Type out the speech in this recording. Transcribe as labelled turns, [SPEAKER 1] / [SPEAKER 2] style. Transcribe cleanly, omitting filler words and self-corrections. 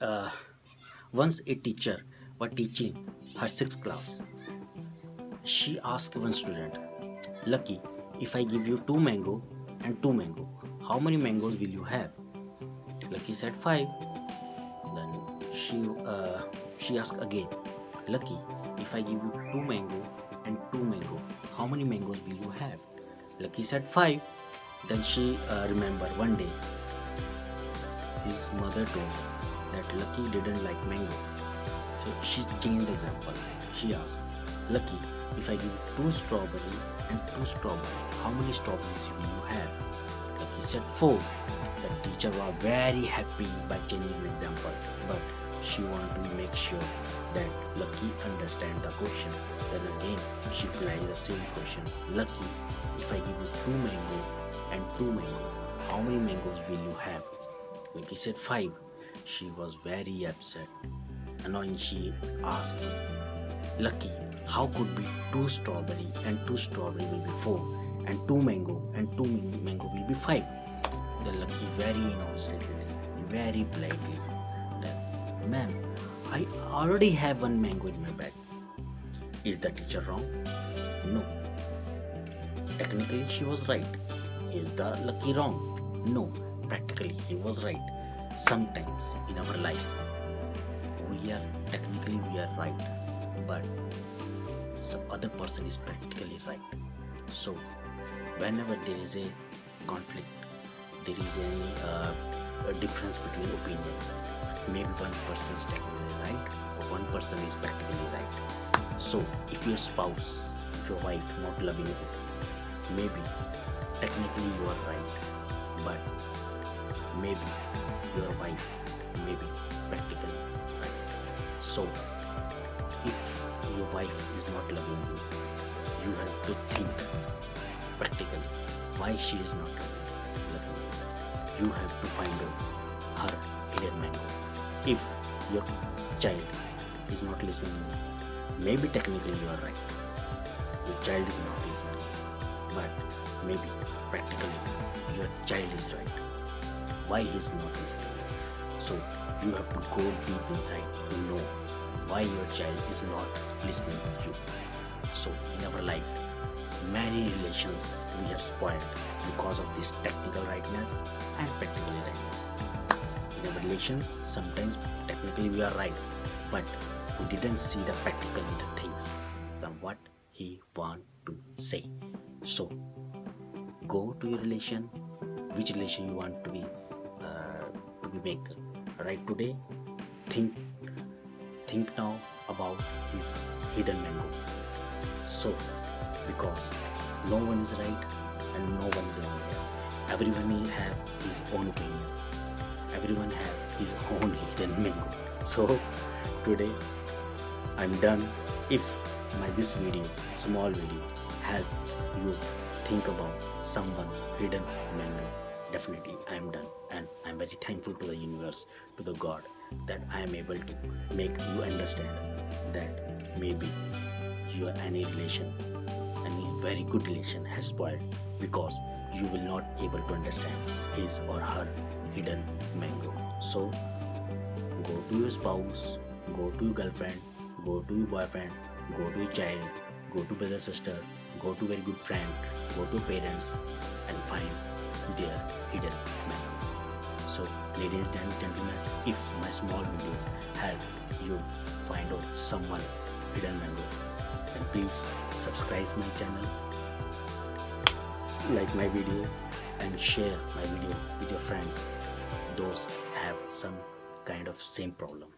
[SPEAKER 1] Uh, Once a teacher was teaching her sixth class. She asked one student, Lucky, if I give you two mango and two mango, how many mangoes will you have? Lucky said five. Then she asked again, Lucky, if I give you two mango and two mango, how many mangoes will you have? Lucky said five. Then she remembered one day his mother told that Lucky didn't like mango. So she changed the example. She asked, Lucky, if I give you two strawberry and two strawberry, how many strawberries will you have? Lucky said four. The teacher was very happy by changing the example, but she wanted to make sure that Lucky understand the question. Then again, she applied the same question. Lucky, if I give you two mango and two mango, how many mangoes will you have? Lucky said five. She was very upset. Annoying, she asked, Lucky, how could be two strawberry and two strawberry will be four, and two mango and two mango will be five? The Lucky very innocently, very politely, that, Ma'am, I already have one mango in my bag. Is the teacher wrong? No. Technically, she was right. Is the Lucky wrong? No. Practically, he was right. Sometimes in our life, we are right, but some other person is practically right. So whenever there is a conflict, there is a difference between opinion, maybe one person is technically right or one person is practically right. So if your spouse, if your wife not loving you, maybe technically you are right, but maybe your wife may be practically right. So if your wife is not loving you, you have to think practically why she is not loving you. You have to find out her hidden mango. If your child is not listening, maybe technically you are right. Your child is not listening, but maybe practically your child is right. Why he is not listening? So you have to go deep inside to know why your child is not listening to you. So in our life, many relations we have spoiled because of this technical rightness and practical rightness. In our relations, sometimes technically we are right, but we didn't see the practically the things than what he want to say. So go to your relation, which relation you want to be make right today. Think now about his hidden mango. So because no one is right and no one is wrong here. Everyone have his own opinion. Everyone have his own hidden mango. So today I'm done. If this video, small video, help you think about someone hidden mango, definitely I am done, and I'm very thankful to the universe, to the God, that I am able to make you understand that maybe your any relation, any very good relation has spoiled because you will not able to understand his or her hidden mango. So go to your spouse, go to your girlfriend, go to your boyfriend, go to your child, go to brother sister, go to very good friend, go to parents, and find their hidden mango. So ladies and gentlemen, if my small video help you find out someone hidden mango, then please subscribe my channel, like my video, and share my video with your friends. Those have some kind of same problem.